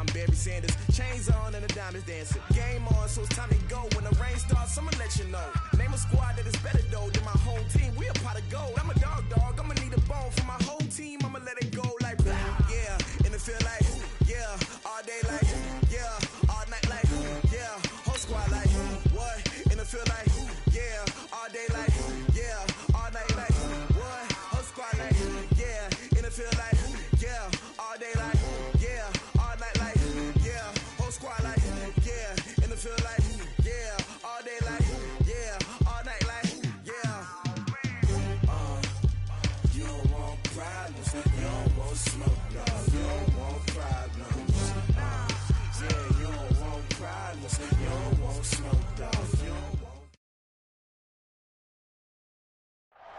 I'm Barry Sanders. Chains on and the diamonds dancing. Game on, so it's time to go. When the rain starts, I'ma let you know. Name a squad that is better though than my whole team. We a pot of gold. I'm a dog. I'ma need a bone for my whole team. I'ma let it go like yeah. And it feel like yeah. All day like yeah. All night like yeah. Whole squad like what? And it feel like yeah. All day like yeah. All night like what? Whole squad like yeah. And it feel like yeah. All day like yeah. All night like yeah. Whole squad like yeah. And it feel like yeah. All day like yeah. All night like yeah. You don't want problems. You don't want smoke, dog. You don't want problems. Yeah, you don't want problems. You don't want smoke, dog. You don't want.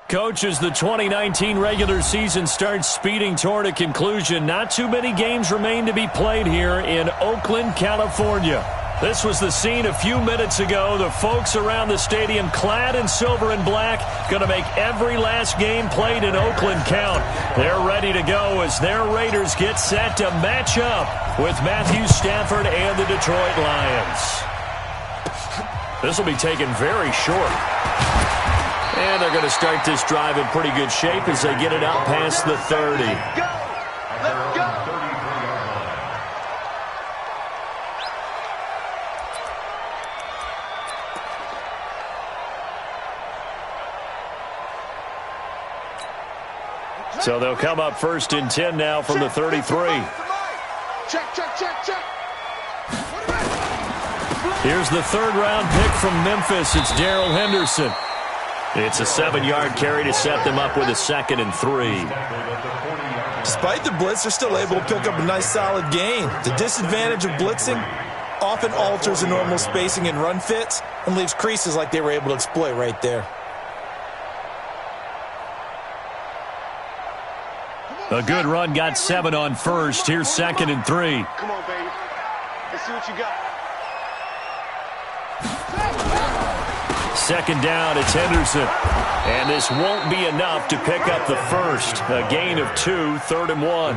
Coach, as the 2019 regular season starts speeding toward a conclusion, not too many games remain to be played here in Oakland, California. This was the scene a few minutes ago. The folks around the stadium clad in silver and black going to make every last game played in Oakland count. They're ready to go as their Raiders get set to match up with Matthew Stafford and the Detroit Lions. This will be taken very short. And they're going to start this drive in pretty good shape as they get it out past the 30. Let's go! So they'll come up first and 10 now from the 33. Check. Here's the third-round pick from Memphis. It's Darrell Henderson. It's a 7-yard carry to set them up with a 2nd and 3. Despite the blitz, they're still able to pick up a nice, solid gain. The disadvantage of blitzing often alters the normal spacing and run fits and leaves creases like they were able to exploit right there. A good run got 7 on first. Here's 2nd and 3. Come on, baby. Let's see what you got. 2nd down, it's Henderson. And this won't be enough to pick up the first. A gain of 2, 3rd and 1.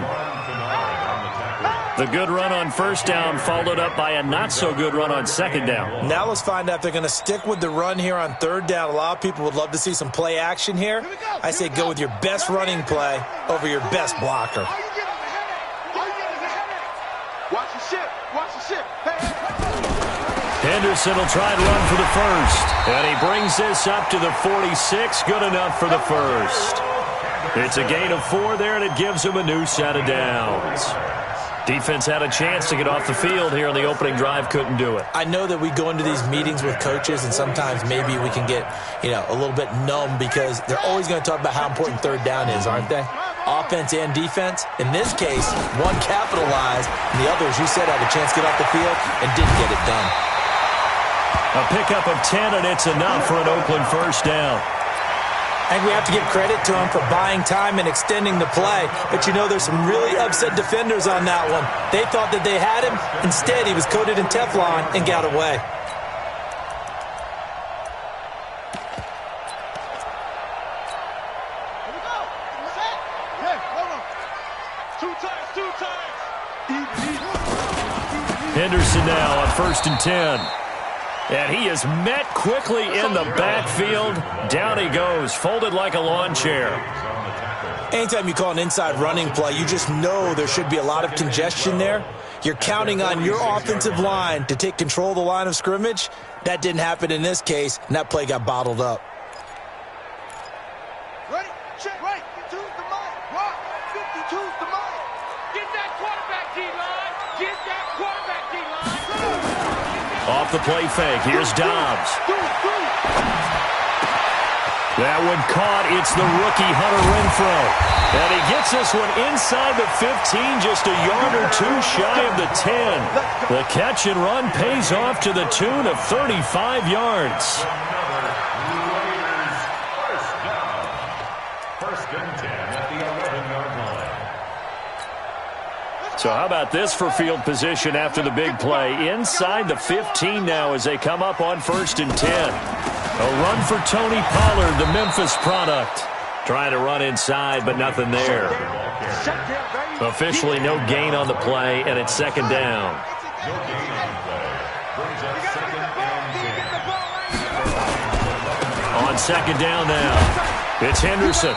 The good run on first down followed up by a not-so-good run on 2nd down. Now let's find out if they're going to stick with the run here on 3rd down. A lot of people would love to see some play action here. I say go with your best running play over your best blocker. Watch the ship. Henderson will try and run for the first. And he brings this up to the 46. Good enough for the first. It's a gain of 4 there, and it gives him a new set of downs. Defense had a chance to get off the field here on the opening drive, couldn't do it. I know that we go into these meetings with coaches, and sometimes maybe we can get, a little bit numb because they're always going to talk about how important 3rd down is, aren't they? Offense and defense. In this case, one capitalized, and the other, as you said, had a chance to get off the field and didn't get it done. A pickup of 10, and it's enough for an Oakland first down. And we have to give credit to him for buying time and extending the play. But there's some really upset defenders on that one. They thought that they had him. Instead, he was coated in Teflon and got away. Henderson now on 1st and 10. And he is met quickly in the backfield. Down he goes, folded like a lawn chair. Anytime you call an inside running play, you just know there should be a lot of congestion there. You're counting on your offensive line to take control of the line of scrimmage. That didn't happen in this case, and that play got bottled up. Ready? Check. Right. 52's the mic. Rock. 52's the mic. Get that quarterback D-line. Get that quarterback D-line. Off the play fake, here's Dobbs. That one caught. It's the rookie Hunter Renfrow. And he gets this one inside the 15, just a yard or 2 shy of the 10. The catch and run pays off to the tune of 35 yards. First and 10 at the 11-yard line. So how about this for field position after the big play? Inside the 15 now as they come up on 1st and 10. A run for Tony Pollard, the Memphis product. Trying to run inside, but nothing there. Shut down, baby. Officially no gain on the play, and it's second down. No gain on the play. Brings up second and 10. On second down now, it's Henderson.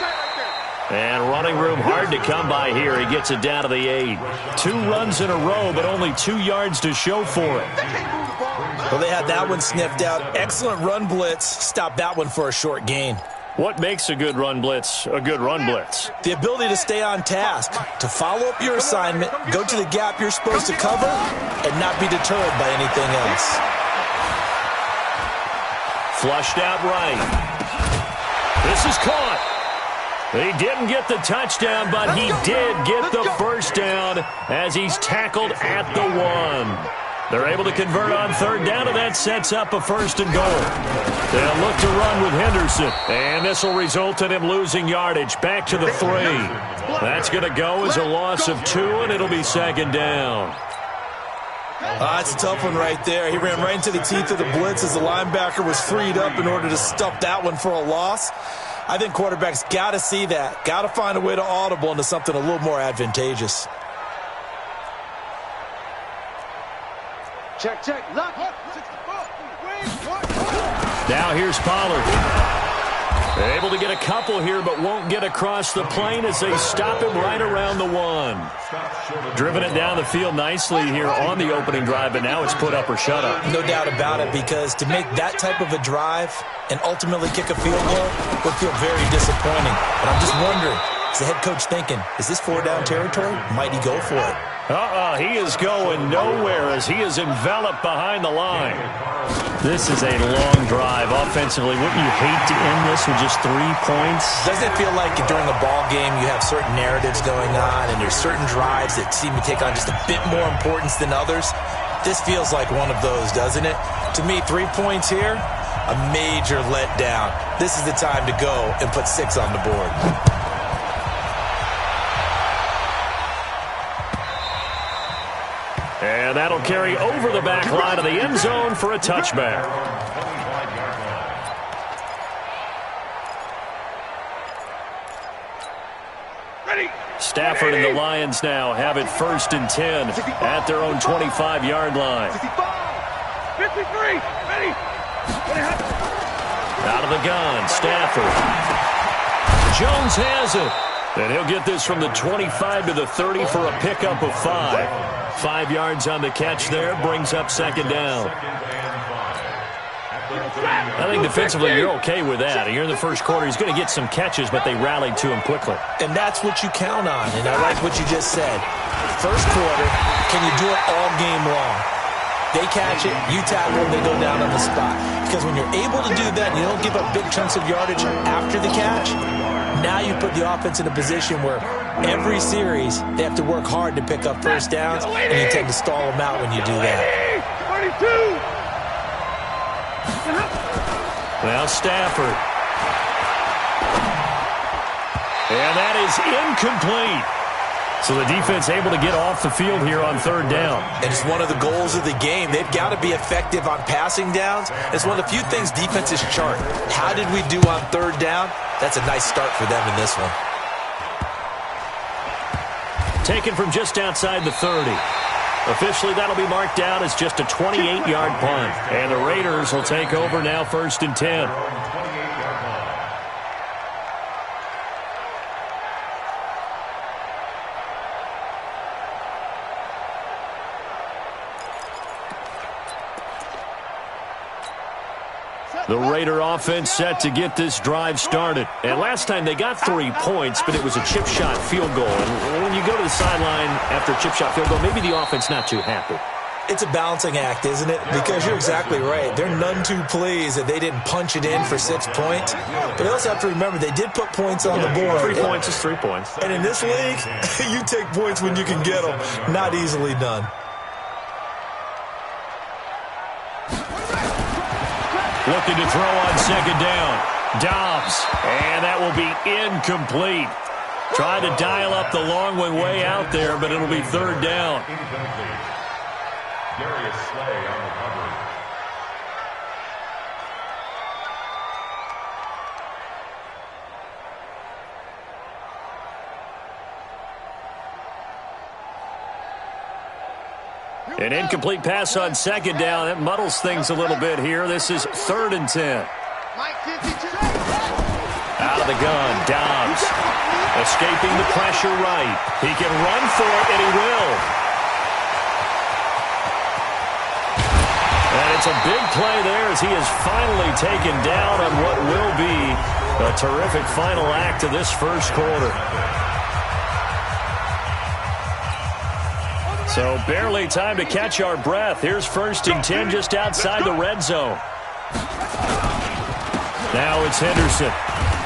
And running room hard to come by here. He gets it down to the 8. 2 runs in a row, but only 2 yards to show for it. Well, they had that one sniffed out. Excellent run blitz. Stopped that one for a short gain. What makes a good run blitz a good run blitz? The ability to stay on task, to follow up your assignment, go to the gap you're supposed to cover, and not be deterred by anything else. Flushed out right. This is caught. He didn't get the touchdown, but he did get the first down as he's tackled at the 1. They're able to convert on third down, and that sets up a first and goal. They'll look to run with Henderson, and this will result in him losing yardage back to the 3. That's going to go as a loss of 2, and it'll be second down. That's a tough one right there. He ran right into the teeth of the blitz as the linebacker was freed up in order to stuff that one for a loss. I think quarterbacks got to see that, got to find a way to audible into something a little more advantageous. Check. Lock. Now here's Pollard. They're able to get a couple here, but won't get across the plane as they stop him right around the 1. Driven it down the field nicely here on the opening drive, but now it's put up or shut up. No doubt about it, because to make that type of a drive and ultimately kick a field goal would feel very disappointing. But I'm just wondering, is the head coach thinking, is this 4-down territory? Might he go for it? He is going nowhere as he is enveloped behind the line. This is a long drive offensively. Wouldn't you hate to end this with just 3 points? Doesn't it feel like during a ball game you have certain narratives going on and there's certain drives that seem to take on just a bit more importance than others? This feels like one of those, doesn't it? To me, 3 points here, a major letdown. This is the time to go and put 6 on the board. And that'll carry over the back line of the end zone for a touchback. Stafford and the Lions now have it 1st and 10 at their own 25-yard line. 53. Ready. Out of the gun, Stafford. Jones has it. And he'll get this from the 25 to the 30 for a pickup of 5. 5 yards on the catch there, brings up second down. I think defensively you're okay with that. Here in the first quarter, he's going to get some catches, but they rallied to him quickly. And that's what you count on, and I like what you just said. First quarter, can you do it all game long? They catch it, you tackle them, they go down on the spot. Because when you're able to do that, and you don't give up big chunks of yardage after the catch, now you put the offense in a position where every series they have to work hard to pick up first downs, and you tend to stall them out when you do that. 42. Now Stafford. And that is incomplete. So the defense able to get off the field here on third down. And it's one of the goals of the game. They've got to be effective on passing downs. It's one of the few things defenses chart. How did we do on third down? That's a nice start for them in this one. Taken from just outside the 30. Officially, that'll be marked down as just a 28-yard punt. And the Raiders will take over now 1st and 10. The Raider offense set to get this drive started. And last time they got 3 points, but it was a chip shot field goal. And when you go to the sideline after a chip shot field goal, maybe the offense not too happy. It's a balancing act, isn't it? Because you're exactly right. They're none too pleased that they didn't punch it in for 6 points. But they also have to remember they did put points on the board. 3 points is 3 points. And in this league, you take points when you can get them. Not easily done. Looking to throw on second down. Dobbs. And that will be incomplete. Trying to dial up the long one way out there, but it'll be third down. Darius Slay on recovery. An incomplete pass on second down. That muddles things a little bit here. This is 3rd and 10. Out of the gun, Dobbs. Escaping the pressure right. He can run for it, and he will. And it's a big play there as he is finally taken down on what will be a terrific final act of this first quarter. So barely time to catch our breath. Here's 1st and 10 just outside the red zone. Now it's Henderson.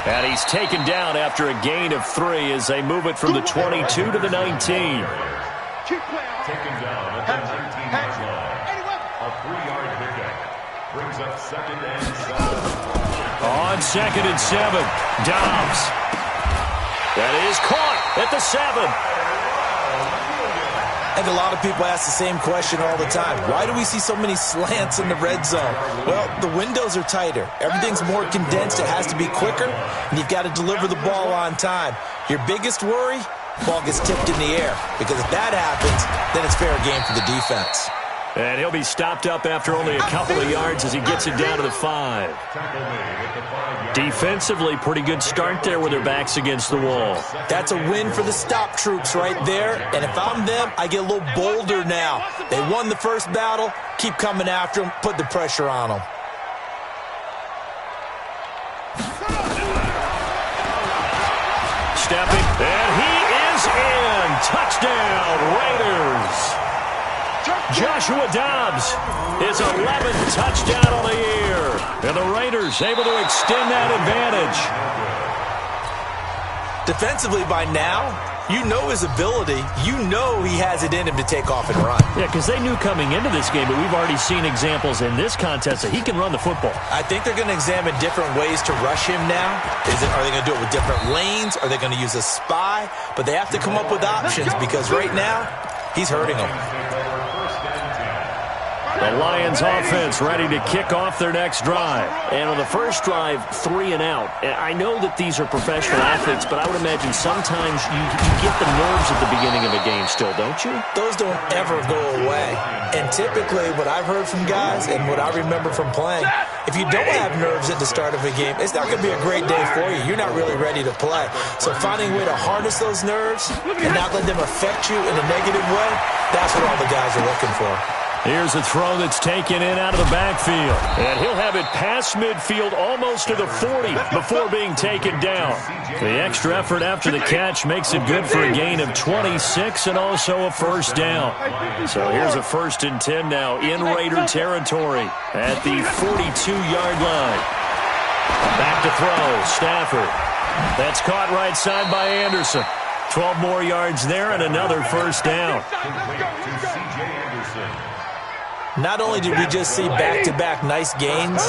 And he's taken down after a gain of 3 as they move it from the 22 to the 19. Taken down at the 19-yard line. A 3-yard pickup. Brings up 2nd and 7. On 2nd and 7, Dobbs. That is caught at the 7. And a lot of people ask the same question all the time. Why do we see so many slants in the red zone? Well, the windows are tighter. Everything's more condensed. It has to be quicker, and you've got to deliver the ball on time. Your biggest worry, ball gets tipped in the air, because if that happens, then it's fair game for the defense. And he'll be stopped up after only a couple of yards as he gets it down to the 5. Defensively, pretty good start there with their backs against the wall. That's a win for the stop troops right there. And if I'm them, I get a little bolder now. They won the first battle. Keep coming after them. Put the pressure on them. Stepping, and he is in. Touchdown, Raiders. Joshua Dobbs, his 11th touchdown on the year. And the Raiders able to extend that advantage. Defensively by now, you know his ability. You know he has it in him to take off and run. Yeah, because they knew coming into this game, but we've already seen examples in this contest that he can run the football. I think they're going to examine different ways to rush him now. Are they going to do it with different lanes? Are they going to use a spy? But they have to come up with options because right now, he's hurting them. The Lions offense ready to kick off their next drive. And on the first drive, 3 and out. I know that these are professional athletes, but I would imagine sometimes you get the nerves at the beginning of a game still, don't you? Those don't ever go away. And typically what I've heard from guys and what I remember from playing, if you don't have nerves at the start of a game, it's not going to be a great day for you. You're not really ready to play. So finding a way to harness those nerves and not let them affect you in a negative way, that's what all the guys are looking for. Here's a throw that's taken in out of the backfield. And he'll have it past midfield almost to the 40 before being taken down. The extra effort after the catch makes it good for a gain of 26 and also a first down. So here's a 1st and 10 now in Raider territory at the 42-yard line. Back to throw, Stafford. That's caught right side by Anderson. 12 more yards there and another first down. Not only did we just see back-to-back nice gains,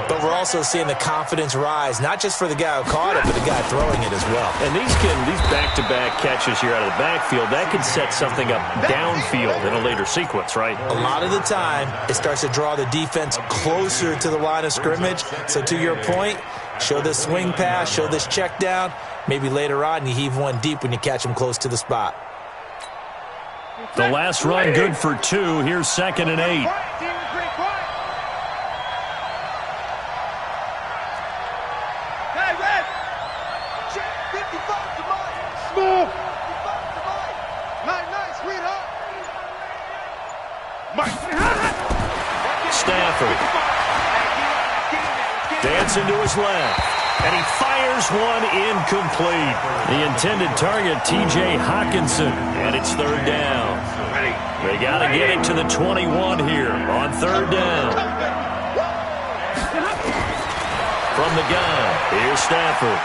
but we're also seeing the confidence rise, not just for the guy who caught it, but the guy throwing it as well. And these back-to-back catches here out of the backfield, that could set something up downfield in a later sequence, right? A lot of the time, it starts to draw the defense closer to the line of scrimmage. So to your point, show this swing pass, show this check down. Maybe later on you heave one deep when you catch them close to the spot. The last run good for 2. Here's 2nd and 8. Stafford. Dancing to his left. And he fires one incomplete. The intended target, T.J. Hawkinson. And it's 3rd down. They got to get it to the 21 here on 3rd down. From the gun, here's Stafford.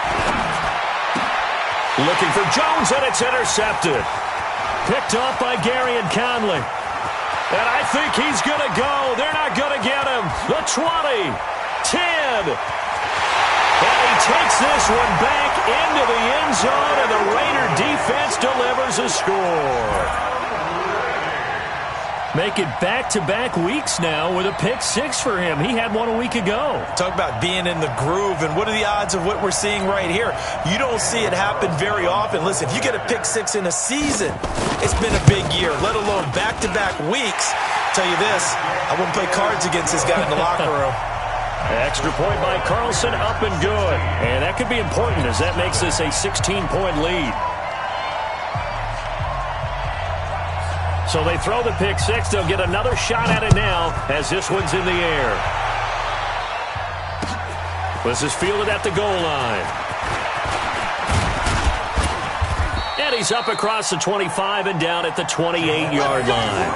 Looking for Jones, and it's intercepted. Picked off by Gary and Conley. And I think he's going to go. They're not going to get him. The 20, 10. And he takes this one back into the end zone, and the Raider defense delivers a score. Make it back-to-back weeks now with a pick 6 for him. He had one a week ago. Talk about being in the groove, and what are the odds of what we're seeing right here? You don't see it happen very often. Listen, if you get a pick 6 in a season, it's been a big year, let alone back-to-back weeks. Tell you this, I wouldn't play cards against this guy in the locker room. Extra point by Carlson, up and good. And that could be important as that makes this a 16-point lead. So they throw the pick six. They'll get another shot at it now as this one's in the air. This is fielded at the goal line. And he's up across the 25 and down at the 28-yard line.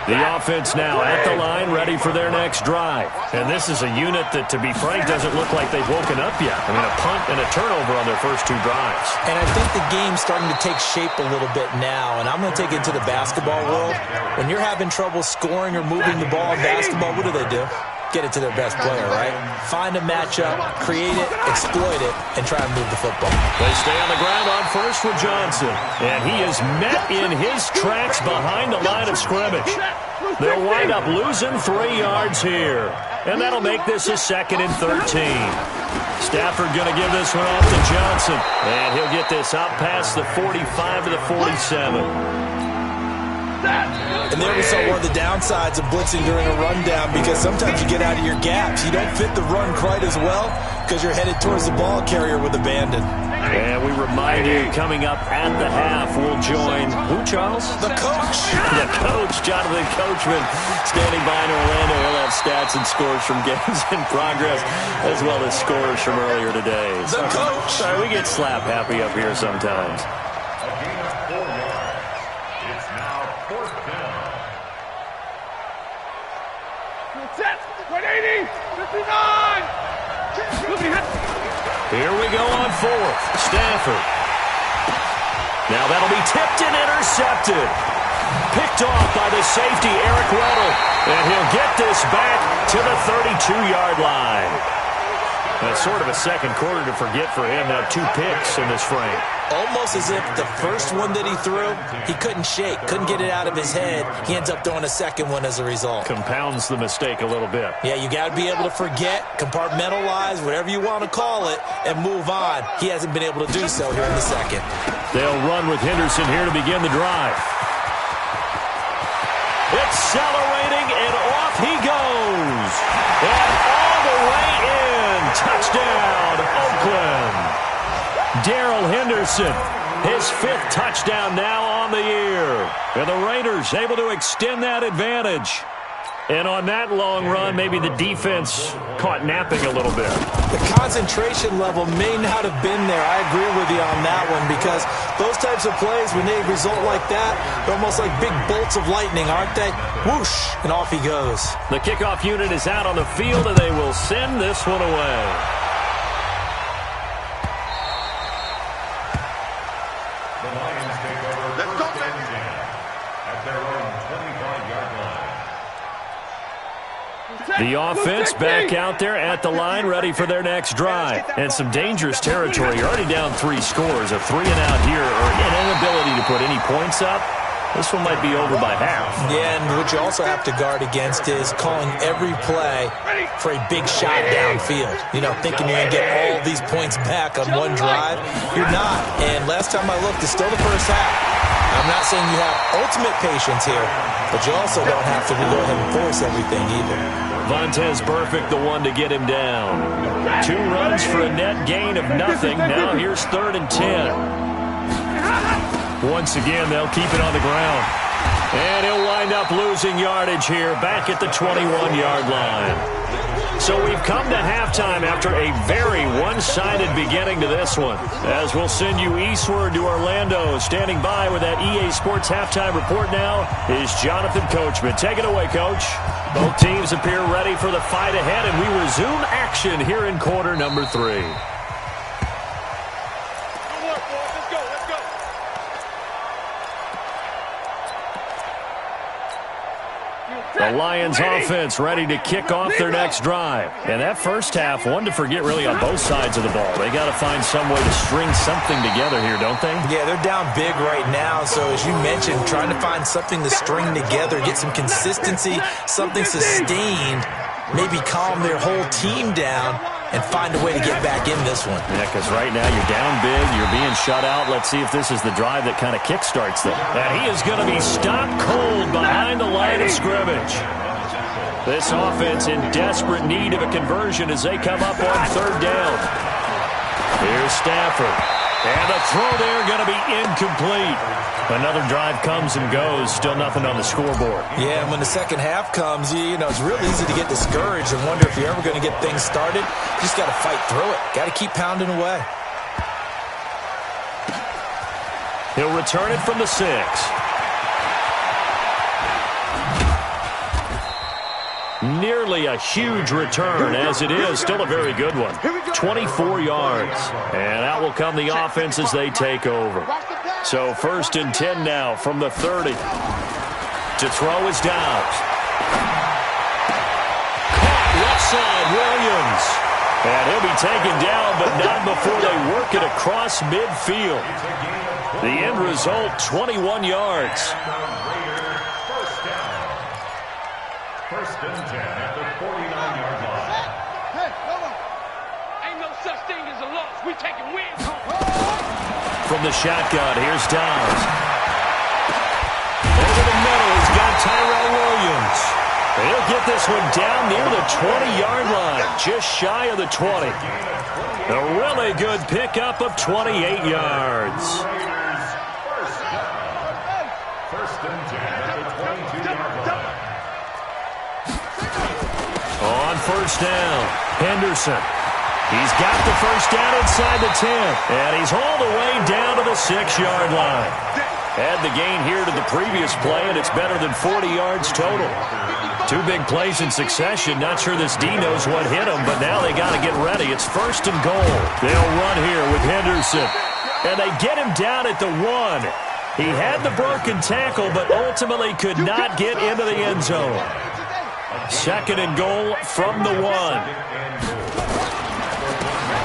The offense now at the line, ready for their next drive. And this is a unit that, to be frank, doesn't look like they've woken up yet. I mean, a punt and a turnover on their first two drives. And I think the game's starting to take shape a little bit now. And I'm going to take it to the basketball world. When you're having trouble scoring or moving the ball in basketball, what do? Get it to their best player, right? Find a matchup, create it, exploit it, and try and move the football. They stay on the ground on first with Johnson. And he is met in his tracks behind the line of scrimmage. They'll wind up losing 3 yards here. And that'll make this a 2nd and 13. Stafford going to give this one off to Johnson. And he'll get this out past the 45 to the 47. And there we saw one of the downsides of blitzing during a rundown, because sometimes you get out of your gaps. You don't fit the run quite as well because you're headed towards the ball carrier with abandon. And we remind you, coming up at the half, we'll join who, Charles? The coach. The coach, Jonathan Coachman, standing by in Orlando. He'll have stats and scores from games in progress, as well as scores from earlier today. The coach. Sorry, we get slap happy up here sometimes. Here we go on fourth. Stafford. Now that'll be tipped and intercepted. Picked off by the safety, Eric Weddle. And he'll get this back to the 32-yard line. That's sort of a second quarter to forget for him. Now 2 picks in this frame. Almost as if the first one that he threw, he couldn't shake, couldn't get it out of his head. He ends up throwing a second one as a result. Compounds the mistake a little bit. Yeah, you got to be able to forget, compartmentalize, whatever you want to call it, and move on. He hasn't been able to do so here in the second. They'll run with Henderson here to begin the drive. Accelerating, and off he goes. And all the way in. Touchdown, Oakland. Darrell Henderson, his 5th touchdown now on the year. And the Raiders able to extend that advantage. And on that long run, maybe the defense caught napping a little bit. The concentration level may not have been there. I agree with you on that one, because those types of plays, when they result like that, they're almost like big bolts of lightning, aren't they? Whoosh, and off he goes. The kickoff unit is out on the field, and they will send this one away. The Lions take over first and 10 at their own 25-yard line. The offense back out there at the line, ready for their next drive. And some dangerous territory. You're already down 3 scores. A 3-and-out here, or an inability to put any points up. This one might be over by half. Yeah, and what you also have to guard against is calling every play for a big shot downfield. You know, thinking you're going to get all these points back on one drive. You're not. And last time I looked, it's still the first half. I'm not saying you have ultimate patience here, but you also don't have to go ahead and force everything either. Vontez Perfect, the one to get him down. 2 runs for a net gain of nothing. Now here's 3rd and 10. Once again, they'll keep it on the ground. And he'll wind up losing yardage here, back at the 21-yard line. So we've come to halftime after a very one-sided beginning to this one. As we'll send you eastward to Orlando. Standing by with that EA Sports halftime report now is Jonathan Coachman. Take it away, Coach. Both teams appear ready for the fight ahead, and we resume action here in quarter number 3. The Lions offense ready to kick off their next drive. And that first half, one to forget really on both sides of the ball. They got to find some way to string something together here, don't they? Yeah, they're down big right now. So as you mentioned, trying to find something to string together, get some consistency, something sustained, maybe calm their whole team down. and find a way to get back in this one. Yeah, because right now you're down big, you're being shut out. Let's see if this is the drive that kind of kickstarts them. And he is going to be stopped cold behind the line of scrimmage. This offense in desperate need of a conversion as they come up on third down. Here's Stafford. And the throw there going to be incomplete. Another drive comes and goes. Still nothing on the scoreboard. Yeah, and when the second half comes, you know, it's real easy to get discouraged and wonder if you're ever going to get things started. You just got to fight through it. Got to keep pounding away. He'll return it from the 6. Nearly a huge return, as it is. Still a very good one. 24 yards. And out will come the offense as they take over. So 1st and 10 now from the 30. To throw is Dobbs. Caught left side, Williams. And he'll be taken down, but not before they work it across midfield. The end result, 21 yards. First and 10 at the 49-yard line. Hey, hold on. Ain't no such thing as a loss. We taking wins home. From the shotgun, here's Dobbs. Over the middle, he's got Tyrell Williams. He'll get this one down near the 20-yard line, just shy of the 20. A really good pickup of 28 yards. First and 10 at the 22-yard line. On first down, Henderson. He's got the first down inside the 10, and he's all the way down to the 6-yard line. Add the gain here to the previous play, and it's better than 40 yards total. 2 big plays in succession. Not sure this D knows what hit him, but now they got to get ready. It's 1st and goal. They'll run here with Henderson, and they get him down at the 1. He had the broken tackle, but ultimately could not get into the end zone. 2nd and goal from the 1.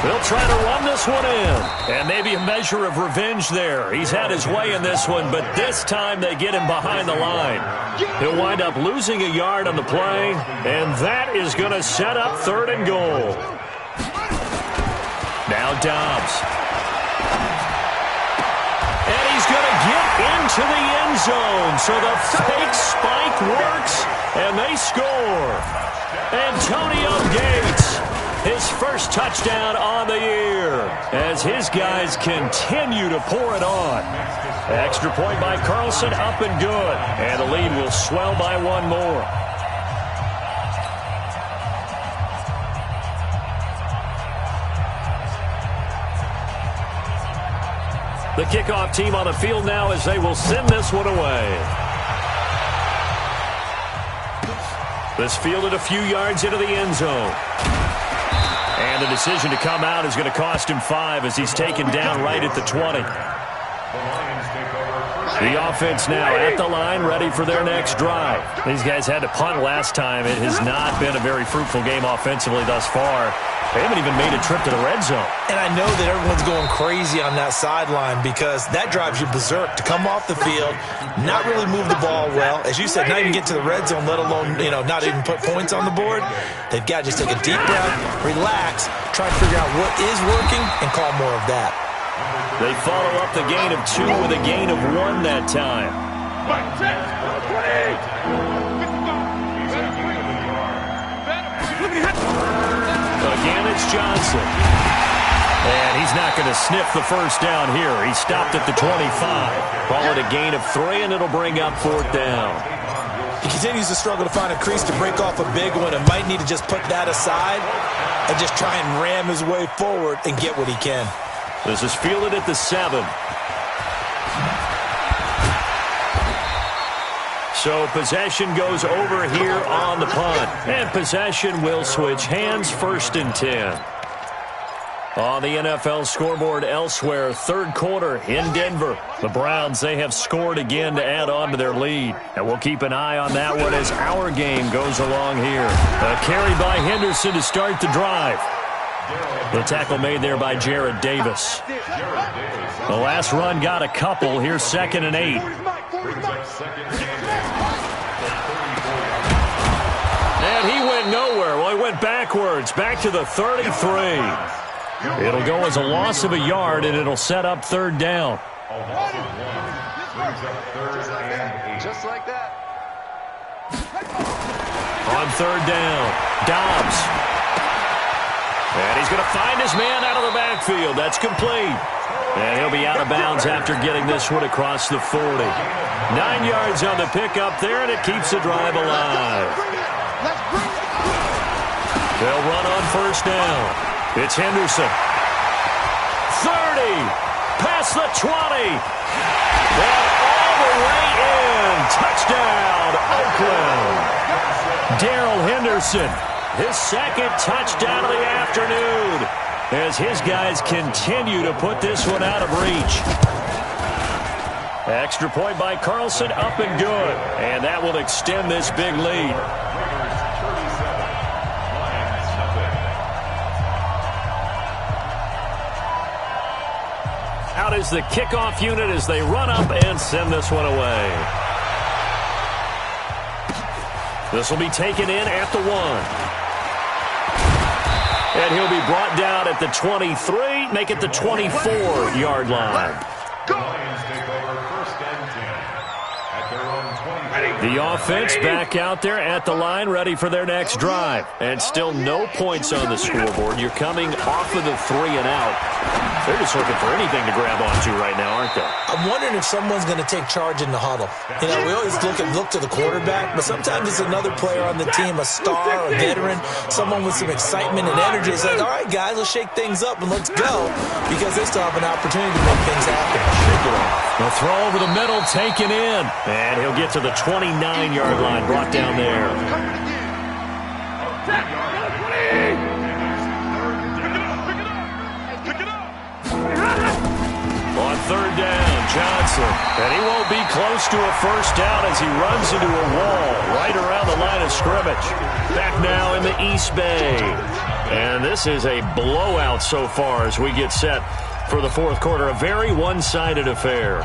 They'll try to run this one in. And maybe a measure of revenge there. He's had his way in this one, but this time they get him behind the line. He'll wind up losing a yard on the play, and that is going to set up 3rd and goal. Now Dobbs. And he's going to get into the end zone. So the fake spike works, and they score. Antonio Gates, his first touchdown on the year, as his guys continue to pour it on. Extra point by Carlson, up and good. And the lead will swell by 1 more. The kickoff team on the field now as they will send this one away. This fielded a few yards into the end zone. And the decision to come out is going to cost him 5 as he's taken down right at the 20. The offense now at the line, ready for their next drive. These guys had to punt last time. It has not been a very fruitful game offensively thus far. They haven't even made a trip to the red zone. And I know that everyone's going crazy on that sideline because that drives you berserk to come off the field, not really move the ball well. As you said, not even get to the red zone, let alone, not even put points on the board. They've got to just take a deep breath, relax, try to figure out what is working, and call more of that. They follow up the gain of 2 with a gain of 1 that time. Again, it's Johnson. And he's not going to sniff the first down here. He stopped at the 25. Call it a gain of 3, and it'll bring up 4th down. He continues to struggle to find a crease to break off a big one and might need to just put that aside and just try and ram his way forward and get what he can. This is fielded at the 7. So possession goes over here on the punt. And possession will switch hands, 1st and 10. On the NFL scoreboard elsewhere, 3rd quarter in Denver. The Browns, they have scored again to add on to their lead. And we'll keep an eye on that one as our game goes along here. A carry by Henderson to start the drive. The tackle made there by Jared Davis. The last run got a couple. Here's 2nd and 8. And he went nowhere. Well, he went backwards, back to the 33. It'll go as a loss of a yard, and it'll set up third down. Just like that. On third down, Dobbs. And he's going to find his man out of the backfield. That's complete. And he'll be out of bounds after getting this one across the 40. 9 yards on the pickup there, and it keeps the drive alive. They'll run on first down. It's Henderson. 30. Past the 20. And all the way in. Touchdown, Oakland. Darrell Henderson, his second touchdown of the afternoon, as his guys continue to put this one out of reach. Extra point by Carlson, up and good. And that will extend this big lead. Out is the kickoff unit as they run up and send this one away. This will be taken in at the 1. And he'll be brought down at the 23, make it the 24-yard line. Lions take over first and 10 at their own 20. The offense back out there at the line, ready for their next drive. And still no points on the scoreboard. You're coming off of the 3 and out. They're just looking for anything to grab onto right now, aren't they? I'm wondering if someone's going to take charge in the huddle. You know, we always look to the quarterback, but sometimes it's another player on the team, a star, a veteran, someone with some excitement and energy. It's like, all right, guys, let's shake things up and let's go, because they still have an opportunity to make things happen. The throw over the middle, taken in. And he'll get to the 29-yard line, brought down there. On third down, Johnson. And he won't be close to a first down as he runs into a wall right around the line of scrimmage. Back now in the East Bay. And this is a blowout so far as we get set for the fourth quarter. A very one-sided affair.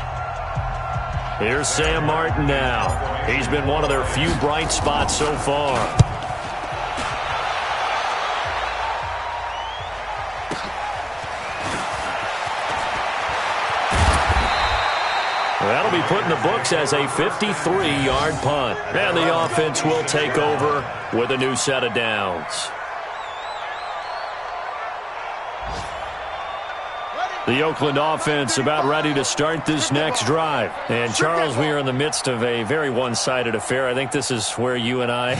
Here's Sam Martin now. He's been one of their few bright spots so far. That'll be put in the books as a 53-yard punt. And the offense will take over with a new set of downs. The Oakland offense about ready to start this next drive. And, Charles, we are in the midst of a very one-sided affair. I think this is where you and I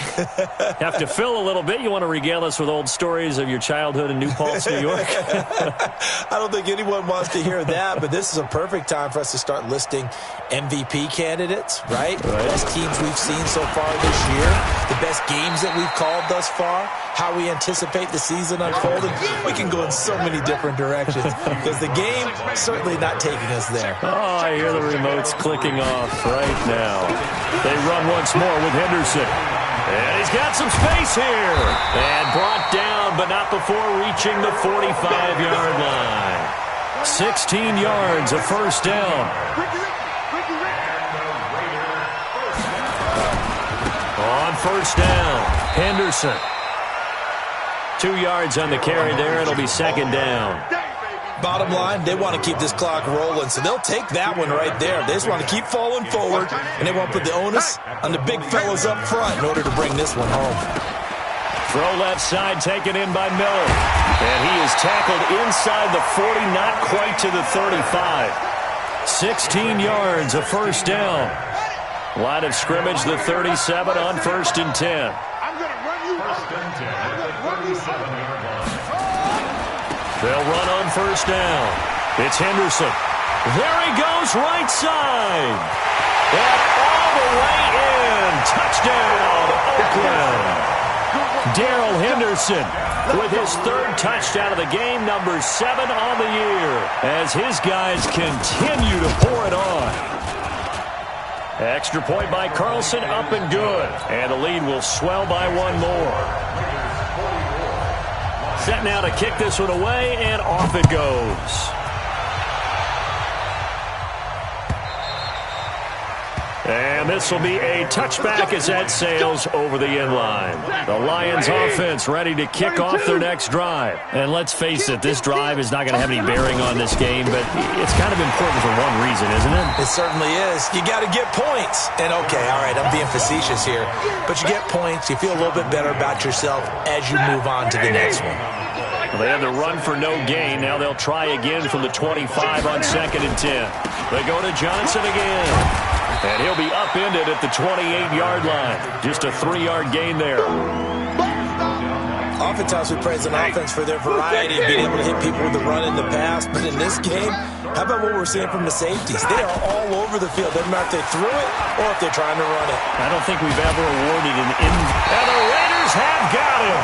have to fill a little bit. You want to regale us with old stories of your childhood in New Paltz, New York? I don't think anyone wants to hear that, but this is a perfect time for us to start listing MVP candidates, right? The best teams we've seen so far this year, the best games that we've called thus far, how we anticipate the season unfolding. We can go in so many different directions because the game certainly not taking us there. Oh, I hear the remotes clicking off right now. They run once more with Henderson. And he's got some space here. And brought down, but not before reaching the 45-yard line. 16 yards, a first down. On first down, Henderson. 2 yards on the carry there. It'll be second down. Bottom line, they want to keep this clock rolling, so they'll take that one right there. They just want to keep falling forward, and they want to put the onus on the big fellas up front in order to bring this one home. Throw left side taken in by Miller. And he is tackled inside the 40, not quite to the 35. 16 yards, a first down. Line of scrimmage, the 37 on first and 10. I'm going to run you. First and 10 at the 37-yard line. They'll run on first down. It's Henderson. There he goes, right side. And all the way in. Touchdown, Oakland. Darrell Henderson with his third touchdown of the game, number 7 on the year, as his guys continue to pour it on. Extra point by Carlson, up and good. And the lead will swell by one more. Set now to kick this one away, and off it goes. And this will be a touchback as that sails over the end line. The Lions offense ready to kick off their next drive. And let's face it, this drive is not going to have any bearing on this game, but it's kind of important for one reason, isn't it? It certainly is. You got to get points. And okay, all right, I'm being facetious here, but you get points, you feel a little bit better about yourself as you move on to the next one. Well, they had the run for no gain. Now they'll try again from the 25 on 2nd and 10. They go to Johnson again. And he'll be upended at the 28-yard line. Just a 3-yard gain there. Oftentimes we praise an offense for their variety, being able to hit people with the run and the pass. But in this game, how about what we're seeing from the safeties? They are all over the field. Doesn't matter if they threw it or if they're trying to run it. I don't think we've ever awarded an And the Raiders have got him.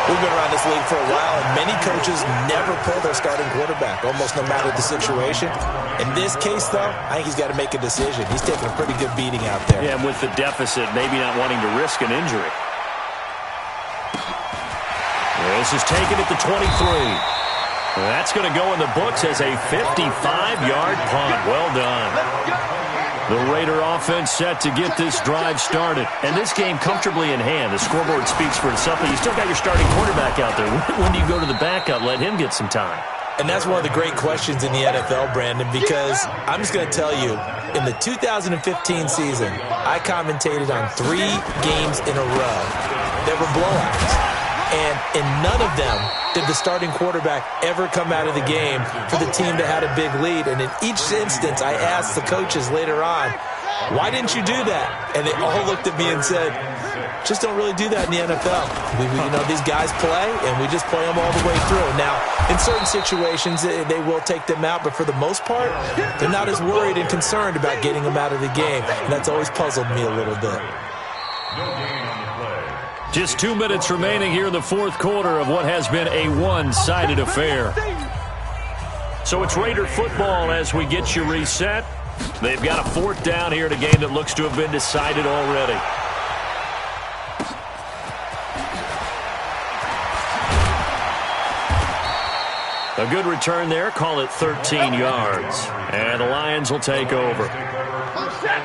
We've been around this league for a while, and many coaches never pull their starting quarterback, almost no matter the situation. In this case, though, I think he's got to make a decision. He's taking a pretty good beating out there. Yeah, and with the deficit, maybe not wanting to risk an injury. This is taken at the 23. That's going to go in the books as a 55-yard punt. Well done. The Raider offense set to get this drive started. And this game comfortably in hand. The scoreboard speaks for itself, but you still got your starting quarterback out there. When do you go to the backup? Let him get some time. And that's one of the great questions in the NFL, Brandon, because I'm just going to tell you, in the 2015 season, I commentated on 3 games in a row that were blowouts. And in none of them did the starting quarterback ever come out of the game for the team that had a big lead. And in each instance, I asked the coaches later on, why didn't you do that? And they all looked at me and said, just don't really do that in the NFL. These guys play, and we just play them all the way through. Now, in certain situations, they will take them out, but for the most part, they're not as worried and concerned about getting them out of the game. And that's always puzzled me a little bit. Just 2 minutes remaining here in the fourth quarter of what has been a one-sided affair. So it's Raider football as we get you reset. They've got a 4th down here in a game that looks to have been decided already. A good return there. Call it 13 yards. And the Lions will take over.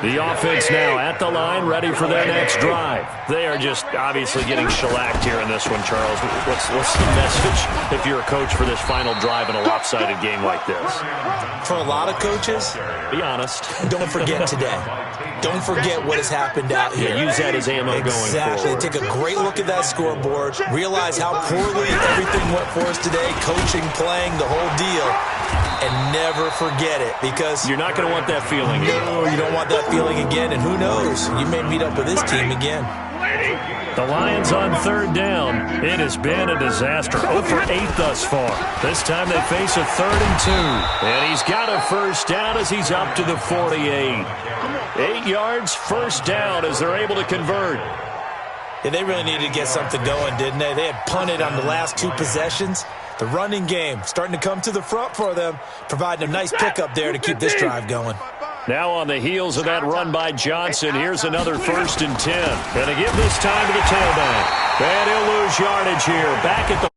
The offense now at the line, ready for their next drive. They are just obviously getting shellacked here in this one, Charles. What's the message if you're a coach for this final drive in a lopsided game like this? For a lot of coaches, be honest. Don't forget today. Don't forget what has happened out here. Yeah, use that as ammo going forward. Exactly. Take a great look at that scoreboard. Realize how poorly everything went for us today. Coaching, playing, the whole deal. And never forget it, because you're not going to want that feeling again. No, you don't want that feeling again, and who knows? You may meet up with this team again. The Lions on 3rd down. It has been a disaster. 0 for 8 thus far. This time they face a 3rd and 2. And he's got a 1st down as he's up to the 48. 8 yards, 1st down as they're able to convert. Yeah, they really needed to get something going, didn't they? They had punted on the last 2 possessions. The running game starting to come to the front for them, providing a nice pickup there to keep this drive going. Now on the heels of that run by Johnson, here's another 1st and 10. Going to give this time to the tailback. And he'll lose yardage here. Back at the